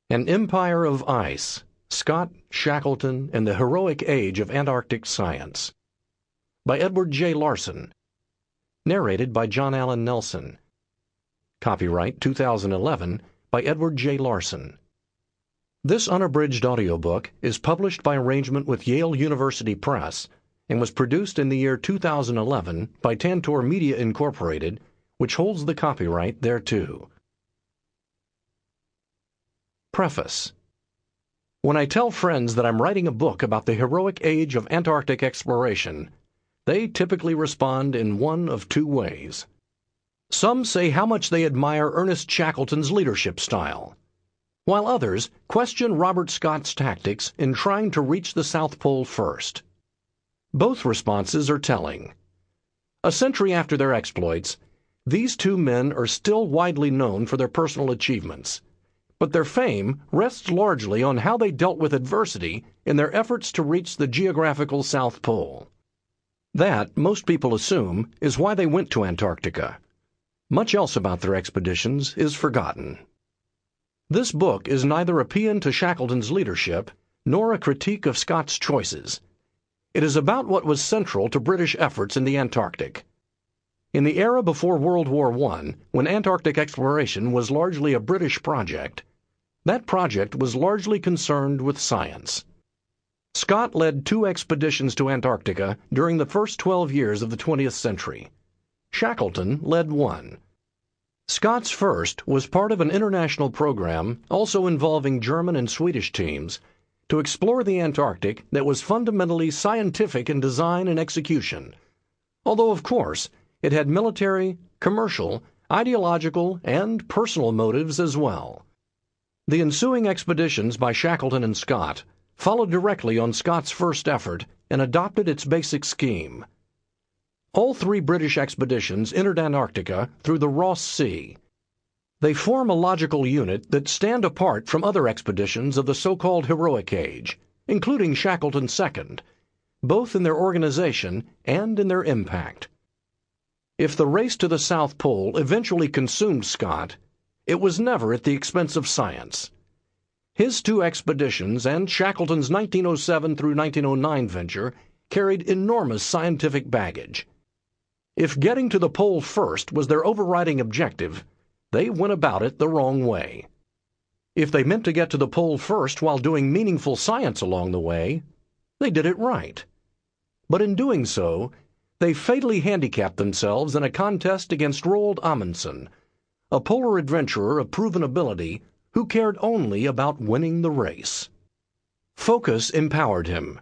An Empire of Ice, Scott, Shackleton, and the Heroic Age of Antarctic Science. By Edward J. Larson. Narrated by John Allen Nelson. Copyright 2011 by Edward J. Larson. This unabridged audiobook is published by arrangement with Yale University Press and was produced in the year 2011 by Tantor Media Incorporated, which holds the copyright thereto. Preface. When I tell friends that I'm writing a book about the heroic age of Antarctic exploration, they typically respond in one of two ways. Some say how much they admire Ernest Shackleton's leadership style, while others question Robert Scott's tactics in trying to reach the South Pole first. Both responses are telling. A century after their exploits, these two men are still widely known for their personal achievements, but their fame rests largely on how they dealt with adversity in their efforts to reach the geographical South Pole. That, most people assume, is why they went to Antarctica. Much else about their expeditions is forgotten. This book is neither a paean to Shackleton's leadership nor a critique of Scott's choices. It is about what was central to British efforts in the Antarctic. In the era before World War I, when Antarctic exploration was largely a British project, that project was largely concerned with science. Scott led 2 expeditions to Antarctica during the first 12 years of the 20th century. Shackleton led 1. Scott's first was part of an international program, also involving German and Swedish teams, to explore the Antarctic that was fundamentally scientific in design and execution, although, of course, it had military, commercial, ideological, and personal motives as well. The ensuing expeditions by Shackleton and Scott followed directly on Scott's first effort and adopted its basic scheme. All 3 British expeditions entered Antarctica through the Ross Sea. They form a logical unit that stand apart from other expeditions of the so-called Heroic Age, including Shackleton's second, both in their organization and in their impact. If the race to the South Pole eventually consumed Scott, it was never at the expense of science. His 2 expeditions and Shackleton's 1907 through 1909 venture carried enormous scientific baggage. If getting to the pole first was their overriding objective, they went about it the wrong way. If they meant to get to the pole first while doing meaningful science along the way, they did it right. But in doing so, they fatally handicapped themselves in a contest against Roald Amundsen, a polar adventurer of proven ability who cared only about winning the race. Focus empowered him.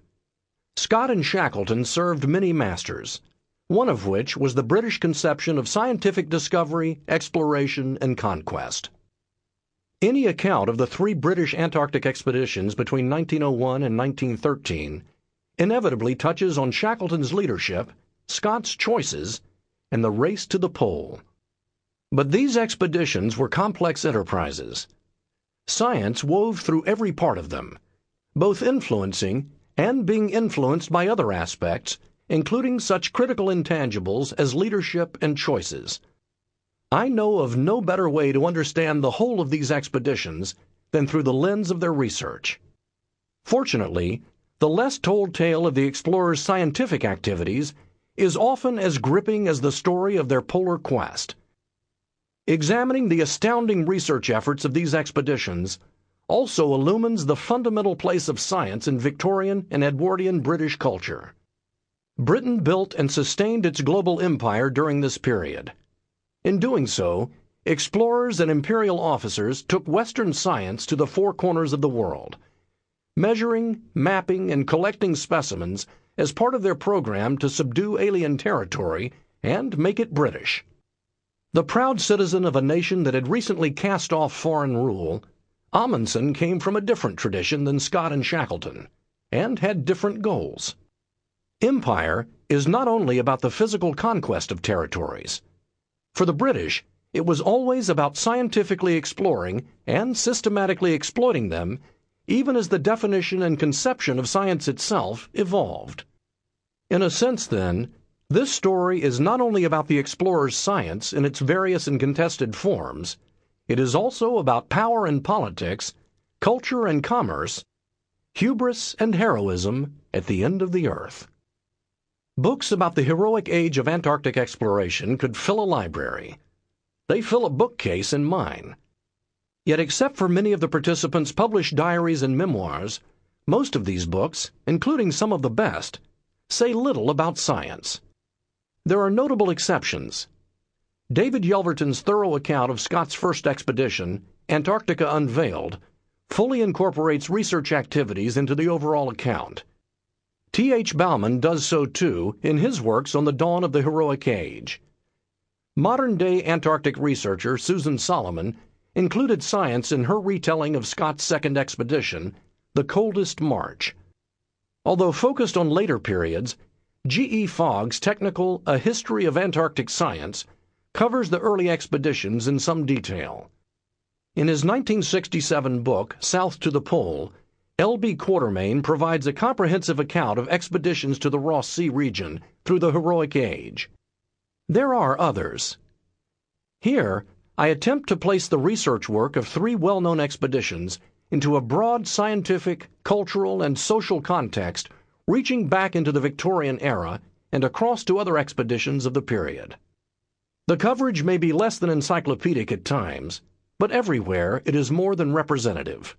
Scott and Shackleton served many masters, one of which was the British conception of scientific discovery, exploration, and conquest. Any account of the 3 British Antarctic expeditions between 1901 and 1913 inevitably touches on Shackleton's leadership, Scott's choices, and the race to the pole. But these expeditions were complex enterprises. Science wove through every part of them, both influencing and being influenced by other aspects, including such critical intangibles as leadership and choices. I know of no better way to understand the whole of these expeditions than through the lens of their research. Fortunately, the less told tale of the explorers' scientific activities is often as gripping as the story of their polar quest. Examining the astounding research efforts of these expeditions also illumines the fundamental place of science in Victorian and Edwardian British culture. Britain built and sustained its global empire during this period. In doing so, explorers and imperial officers took Western science to the 4 corners of the world, measuring, mapping, and collecting specimens as part of their program to subdue alien territory and make it British. The proud citizen of a nation that had recently cast off foreign rule, Amundsen came from a different tradition than Scott and Shackleton, and had different goals. Empire is not only about the physical conquest of territories. For the British, it was always about scientifically exploring and systematically exploiting them, even as the definition and conception of science itself evolved. In a sense, then, this story is not only about the explorer's science in its various and contested forms, it is also about power and politics culture and commerce, hubris and heroism at the end of the earth. Books about the heroic age of Antarctic exploration could fill a library. They fill a bookcase in mine. Yet except for many of the participants' published diaries and memoirs, most of these books, including some of the best, say little about science. There are notable exceptions. David Yelverton's thorough account of Scott's first expedition, Antarctica Unveiled, fully incorporates research activities into the overall account. T.H. Bauman does so too in his works on the dawn of the heroic age. Modern-day Antarctic researcher Susan Solomon included science in her retelling of Scott's second expedition, The Coldest March. Although focused on later periods, G.E. Fogg's technical A History of Antarctic Science covers the early expeditions in some detail. In his 1967 book, South to the Pole, L.B. Quatermain provides a comprehensive account of expeditions to the Ross Sea region through the heroic age. There are others. Here, I attempt to place the research work of three well-known expeditions into a broad scientific, cultural, and social context reaching back into the Victorian era and across to other expeditions of the period. The coverage may be less than encyclopedic at times, but everywhere it is more than representative.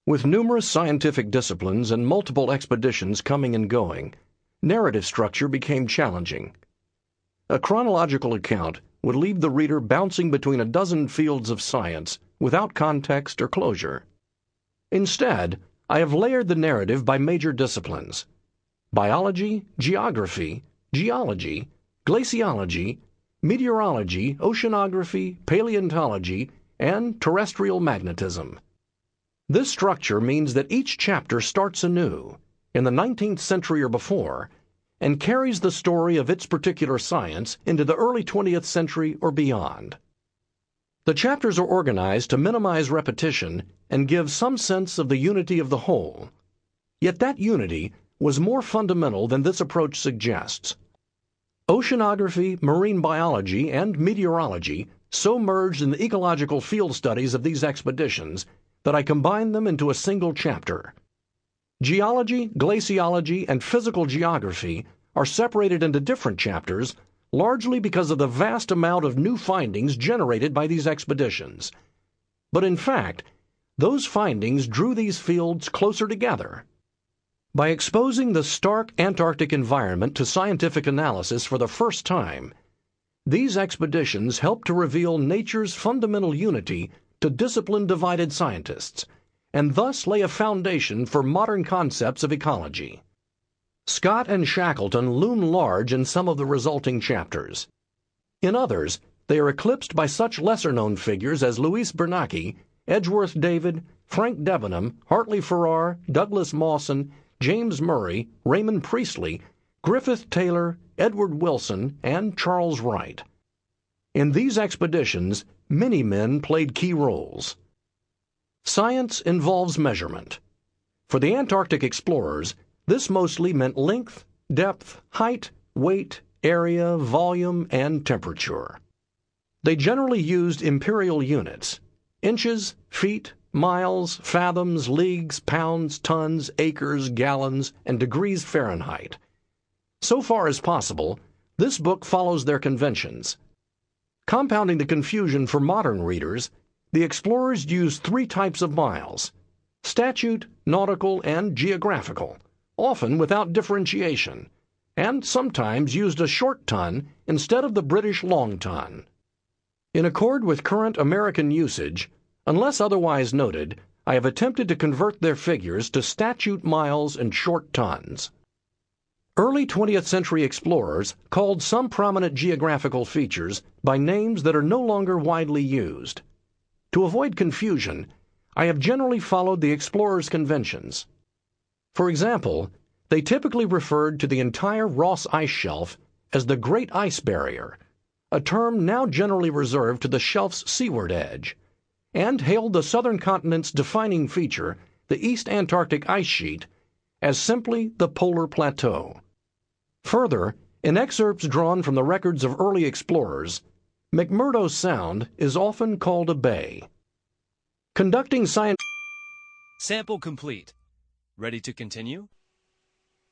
With numerous scientific disciplines and multiple expeditions coming and going, narrative structure became challenging. A chronological account would leave the reader bouncing between a dozen fields of science without context or closure. Instead, I have layered the narrative by major disciplines: biology, geography, geology, glaciology, meteorology, oceanography, paleontology, and terrestrial magnetism. This structure means that each chapter starts anew, in the 19th century or before, and carries the story of its particular science into the early 20th century or beyond. The chapters are organized to minimize repetition and give some sense of the unity of the whole. Yet that unity was more fundamental than this approach suggests. Oceanography, marine biology, and meteorology so merged in the ecological field studies of these expeditions that I combined them into a single chapter. Geology, glaciology, and physical geography are separated into different chapters largely because of the vast amount of new findings generated by these expeditions. But in fact, those findings drew these fields closer together. By exposing the stark Antarctic environment to scientific analysis for the first time, these expeditions helped to reveal nature's fundamental unity to discipline-divided scientists, and thus lay a foundation for modern concepts of ecology. Scott and Shackleton loom large in some of the resulting chapters. In others, they are eclipsed by such lesser-known figures as Louis Bernacchi, Edgeworth David, Frank Debenham, Hartley Farrar, Douglas Mawson, James Murray, Raymond Priestley, Griffith Taylor, Edward Wilson, and Charles Wright. In these expeditions, many men played key roles. Science involves measurement. For the Antarctic explorers, this mostly meant length, depth, height, weight, area, volume, and temperature. They generally used imperial units: inches, feet, miles, fathoms, leagues, pounds, tons, acres, gallons, and degrees Fahrenheit. So far as possible, this book follows their conventions. Compounding the confusion for modern readers, the explorers used three types of miles: statute, nautical, and geographical, often without differentiation, and sometimes used a short ton instead of the British long ton. In accord with current American usage, unless otherwise noted, I have attempted to convert their figures to statute miles and short tons. Early 20th century explorers called some prominent geographical features by names that are no longer widely used. To avoid confusion, I have generally followed the explorers' conventions. For example, they typically referred to the entire Ross ice shelf as the Great Ice Barrier, a term now generally reserved to the shelf's seaward edge, and hailed the southern continent's defining feature, the East Antarctic Ice Sheet, as simply the Polar Plateau. Further, in excerpts drawn from the records of early explorers, McMurdo Sound is often called a bay. Conducting science Sample complete. Ready to continue?